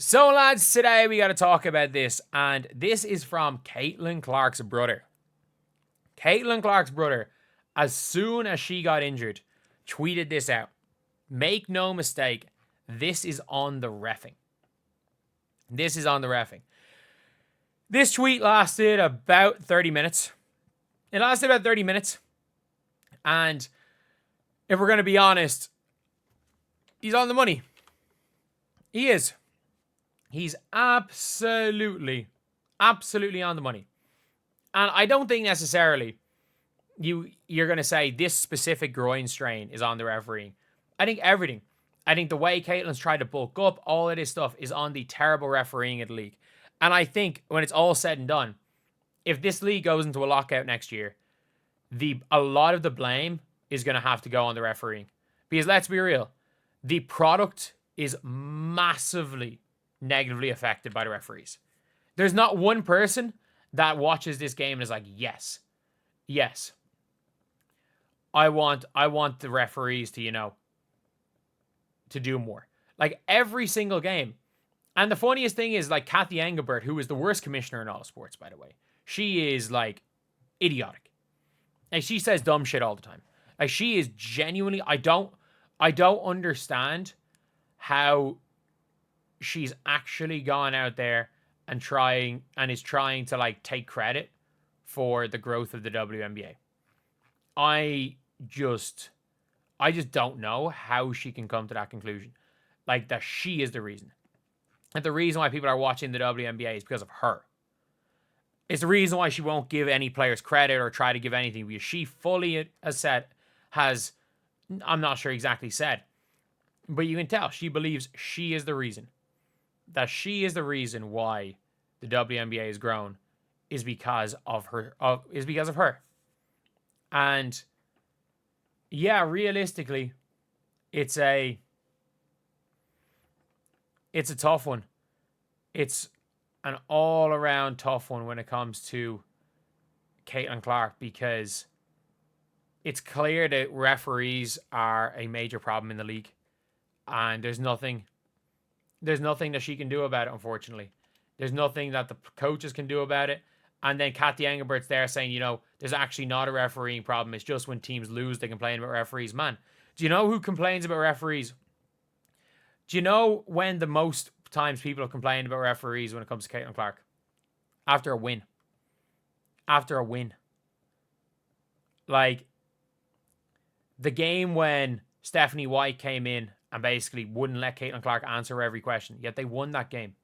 So, lads, today we got to talk about this, and this is from Caitlin Clark's brother. Caitlin Clark's brother, as soon as she got injured, tweeted this out. Make no mistake, this is on the reffing. This is on the reffing. This tweet lasted about 30 minutes. It lasted about 30 minutes. And if we're going to be honest, he's on the money. He is. He's absolutely on the money. And I don't think necessarily you're going to say this specific groin strain is on the refereeing. I think everything. I think the way Caitlin's tried to bulk up, all of this stuff is on the terrible refereeing of the league. And I think when it's all said and done, if this league goes into a lockout next year, a lot of the blame is going to have to go on the refereeing. Because let's be real, the product is massively negatively affected by the referees. There's not one person that watches this game and is like, yes, I want the referees to, to do more. Like every single game. And the funniest thing is like Kathy Engelbert, who is the worst commissioner in all of sports, by the way. She is like idiotic. Like she says dumb shit all the time. Like she is genuinely, I don't understand how she's actually gone out there and is trying to like take credit for the growth of the WNBA. I just don't know how she can come to that conclusion. Like that she is the reason. And the reason why people are watching the WNBA is because of her. It's the reason why she won't give any players credit or try to give anything, because she fully I'm not sure exactly said, but you can tell she believes she is the reason. That she is the reason why the WNBA has grown is because of her. And yeah, realistically, it's a tough one. It's an all-around tough one when it comes to Caitlin Clark, because it's clear that referees are a major problem in the league, and there's nothing that she can do about it, unfortunately. There's nothing that the coaches can do about it. And then Kathy Engelbert's there saying, there's actually not a refereeing problem. It's just when teams lose, they complain about referees. Man, do you know who complains about referees? Do you know when the most times people have complained about referees when it comes to Caitlin Clark? After a win. Like, the game when Stephanie White came in and basically wouldn't let Caitlin Clark answer every question. Yet they won that game.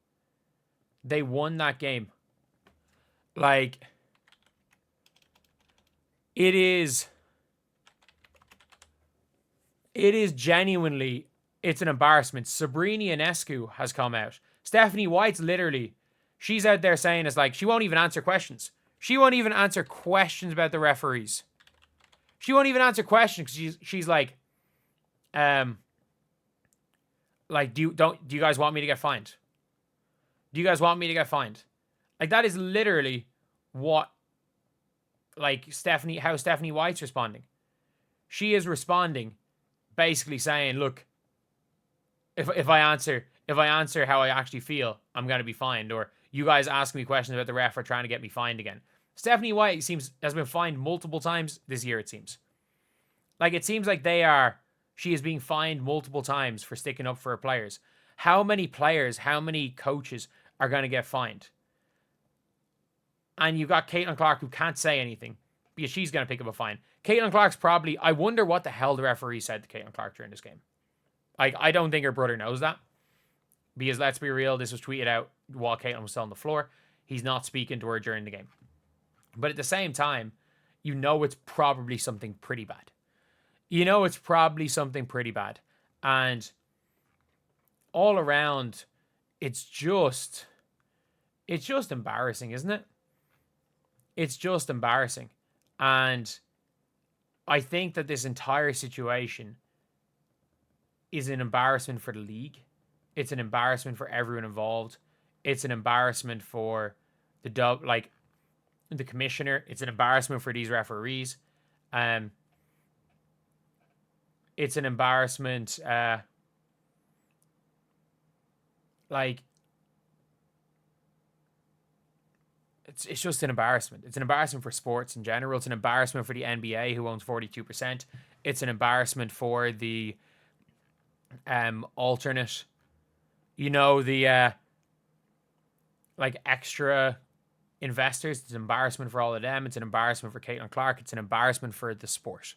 Like, it is genuinely, it's an embarrassment. Sabrina Ionescu has come out. Stephanie White's she's out there saying it's like, she won't even answer questions. She won't even answer questions about the referees. She won't even answer questions because she's like, do you guys want me to get fined? Do you guys want me to get fined? Like, that is literally what, like, how Stephanie White's responding. She is responding basically saying, look, if I answer how I actually feel, I'm going to be fined. Or you guys ask me questions about the ref are trying to get me fined again. Stephanie White has been fined multiple times this year, it seems. Like, it seems like she is being fined multiple times for sticking up for her players. How many players, how many coaches are going to get fined? And you've got Caitlin Clark, who can't say anything because she's going to pick up a fine. Caitlin Clark's I wonder what the hell the referee said to Caitlin Clark during this game. Like, I don't think her brother knows that. Because let's be real, this was tweeted out while Caitlin was still on the floor. He's not speaking to her during the game. But at the same time, it's probably something pretty bad. And all around, it's just embarrassing, isn't it? It's just embarrassing. And I think that this entire situation is an embarrassment for the league. It's an embarrassment for everyone involved. It's an embarrassment for the commissioner. It's an embarrassment for these referees. It's an embarrassment. it's just an embarrassment. It's an embarrassment for sports in general. It's an embarrassment for the NBA, who owns 42%. It's an embarrassment for the alternate, the like extra investors. It's an embarrassment for all of them. It's an embarrassment for Caitlin Clark. It's an embarrassment for the sport.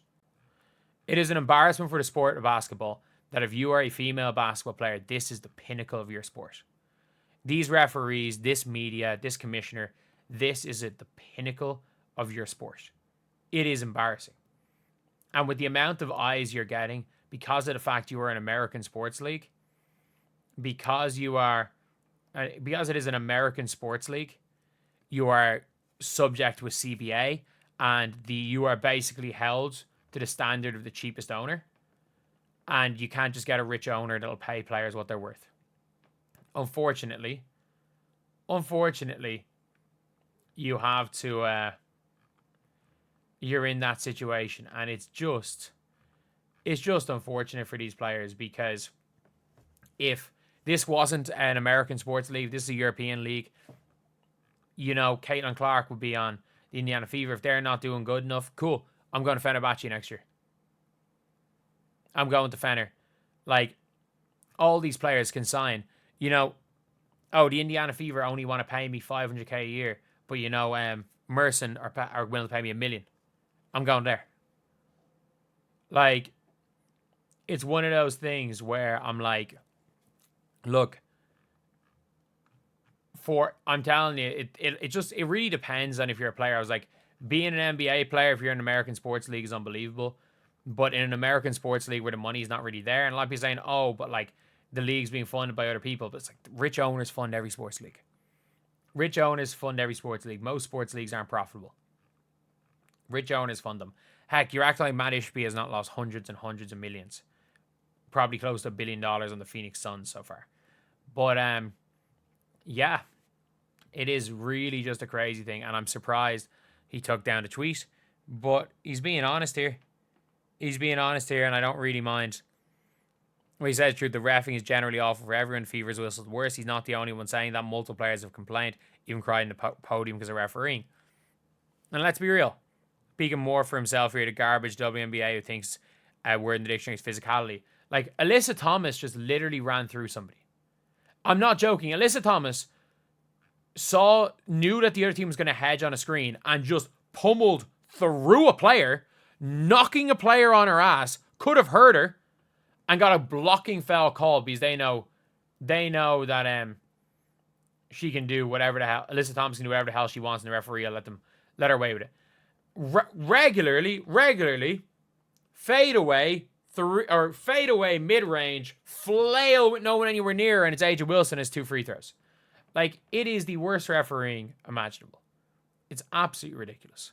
It is an embarrassment for the sport of basketball that if you are a female basketball player, this is the pinnacle of your sport. These referees, this media, this commissioner, this is at the pinnacle of your sport. It is embarrassing. And with the amount of eyes you're getting, because of the fact you are an American sports league, because it is an American sports league, you are subject to a CBA, and you are basically held to the standard of the cheapest owner. And you can't just get a rich owner that'll pay players what they're worth. Unfortunately, you have to, you're in that situation, and it's just unfortunate for these players, because if this wasn't an American sports league, this is a European league, Caitlin Clark would be on the Indiana Fever. If they're not doing good enough, cool, I'm going to Fenerbahce next year. I'm going to Fener. Like, all these players can sign. The Indiana Fever only want to pay me $500K a year, but Merson are willing to pay me $1 million. I'm going there. Like, it's one of those things where I'm like, look, I'm telling you, it really depends on if you're a player. I was like, being an NBA player, if you're in an American sports league, is unbelievable. But in an American sports league where the money's not really there, and a lot of people saying, but like the league's being funded by other people, but it's like rich owners fund every sports league. Rich owners fund every sports league. Most sports leagues aren't profitable. Rich owners fund them. Heck, you're acting like Matt Ishby has not lost hundreds and hundreds of millions. Probably close to $1 billion on the Phoenix Suns so far. But yeah, it is really just a crazy thing, and I'm surprised he took down the tweet. But he's being honest here. And I don't really mind. Well, he says truth, the reffing is generally awful for everyone. Fever's whistle's worse. He's not the only one saying that. Multiple players have complained, even cried in the podium because of refereeing. And let's be real. Speaking more for himself here, the garbage WNBA who thinks we're in the dictionary is physicality. Like, Alyssa Thomas just literally ran through somebody. I'm not joking. Alyssa Thomas knew that the other team was going to hedge on a screen and just pummeled through a player, knocking a player on her ass, could have hurt her, and got a blocking foul call because they know that she can do whatever the hell, Alyssa Thomas can do whatever the hell she wants, and the referee will let her away with it. Regularly, fade away mid-range, flail with no one anywhere near, and it's Angel Wilson has 2 free throws. Like, it is the worst refereeing imaginable. It's absolutely ridiculous.